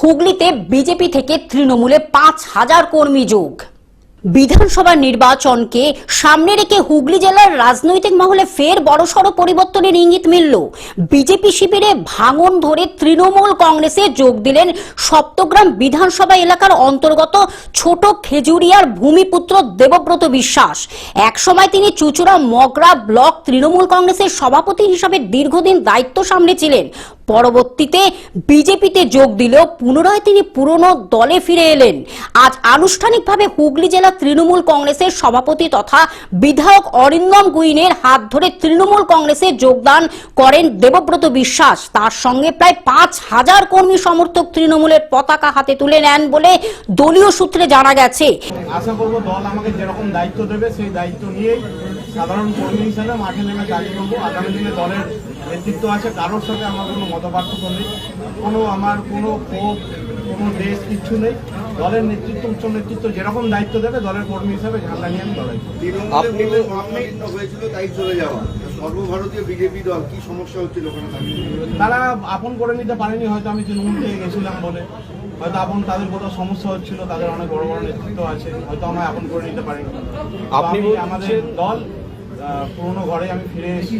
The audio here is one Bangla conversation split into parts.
হুগলিতে বিজেপি থেকে তৃণমূলে ৫,০০০ কর্মী যোগ। বিধানসভা নির্বাচনকে সামনে রেখে হুগলি জেলার রাজনৈতিক মহলে ফের বড়সড় পরিবর্তনের ইঙ্গিত মিলল। বিজেপি শিবিরে ভাঙন ধরে তৃণমূল কংগ্রেসে যোগ দিলেন সপ্তগ্রাম বিধানসভা এলাকার অন্তর্গত ছোট খেজুরিয়ার ভূমিপুত্র দেবব্রত বিশ্বাস। একসময় তিনি চুচুড়া মগরা ব্লক তৃণমূল কংগ্রেসের সভাপতি হিসাবে দীর্ঘদিন দায়িত্ব সামলেছিলেন। পরবর্তীতে বিজেপিতে যোগ দিলেও পুনরায় তিনি পুরনো দলে ফিরে এলেন। আজ আনুষ্ঠানিকভাবে হুগলি জেলা তৃণমূল কংগ্রেসের সভাপতি তথা বিধায়ক অরিন্দম গুইনের হাত ধরে তৃণমূল কংগ্রেসে যোগদান করেন দেবব্রত বিশ্বাস। তার সঙ্গে প্রায় ৫,০০০ কর্মী সমর্থক তৃণমূলের পতাকা হাতে তুলে নেন বলে দলীয় সূত্রে জানা গেছে। আশা করব দল আমাকে যেরকম দায়িত্ব দেবে সেই দায়িত্ব নিয়েই সাধারণ কর্মী হিসেবে মাঠে নেমে কাজ করবো। আগামী দিনে দলের নেতৃত্ব আছে, কারোর সাথে আমার কোনো মতপার্থক্য নেই, আমার কোনো ক্ষোভ, কোনো দেশ কিচ্ছু নেই। দলের নেতৃত্ব, উচ্চ নেতৃত্ব যেরকম দায়িত্ব দেবে দলের কর্মী হিসেবে ঝান্ডা নিয়ে আমি লড়াই করব। সর্বভারতীয় বিজেপি দল কি সমস্যা হচ্ছিল ওখানে? তারা আপন করে নিতে পারেনি, হয়তো আমি তৃণমূল থেকে গেছিলাম বলে, হয়তো তাদের কোথাও সমস্যা হচ্ছিল, তাদের অনেক বড় বড় নেতৃত্ব আছে, হয়তো আমায় আপন করে নিতে পারেনি। আপনি আমাদের দল পুরনো ঘরে আমি ফিরে এসেছি।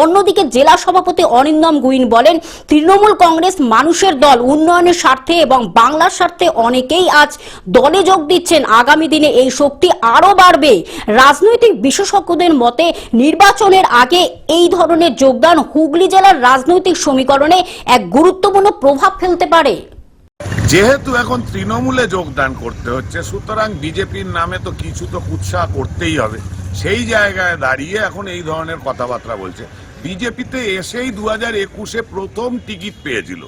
অন্যদিকে জেলা সভাপতি অরিন্দম গুইন বলেন, তৃণমূল কংগ্রেস মানুষের দল, উন্নয়নের স্বার্থে এবং বাংলার স্বার্থে অনেকেই আজ দলে যোগ দিচ্ছেন। আগামী দিনে এই শক্তি আরো বাড়বে। রাজনৈতিক বিশেষজ্ঞদের মতে নির্বাচনের আগে এই ধরনের যোগদান হুগলি জেলার রাজনৈতিক সমীকরণে এক গুরুত্বপূর্ণ প্রভাব ফেলতে পারে। যেহেতু এখন তৃণমূলে যোগদান করতে হচ্ছে, সুতরাং বিজেপির নামে তো কিছু তো কুৎসা করতেই হবে। সেই জায়গায় দাঁড়িয়ে এখন এই ধরনের কথাবার্তা বলছে। বিজেপিতে এসেই 2021-এ প্রথম টিকিট পেয়েছিল,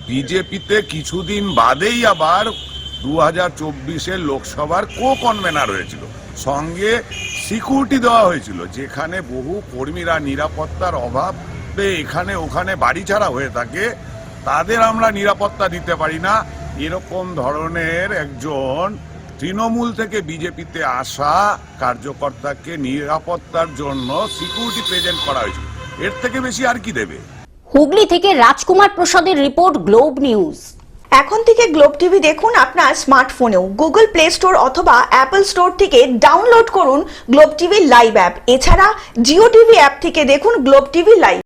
বিজেপিতে কিছুদিন বাদেই আবার 2024-এর লোকসভার কনভেনার হয়েছিল, সঙ্গে সিকিউরিটি দেওয়া হয়েছিল। যেখানে বহু কর্মীরা নিরাপত্তার অভাবে এখানে ওখানে বাড়ি ছাড়া হয়ে থাকে, তাদের আমরা নিরাপত্তা দিতে পারি না। এরকম ধরনের একজন তৃণমূল থেকে বিজেপিতে আসা কার্যকর্তাকে নিরাপত্তার জন্য সিকিউরিটি প্রেজেন্ট করা হয়েছিল। এর থেকে বেশি আর কি দেবে? হুগলি থেকে রাজকুমার প্রসাদের রিপোর্ট, গ্লোব নিউজ। এখন থেকে গ্লোব টিভি দেখুন আপনার স্মার্টফোনেও। গুগল প্লে স্টোর অথবা অ্যাপল স্টোর থেকে ডাউনলোড করুন গ্লোব টিভি লাইভ অ্যাপ। এছাড়া জিও টিভি অ্যাপ থেকে দেখুন গ্লোব টিভি লাইভ।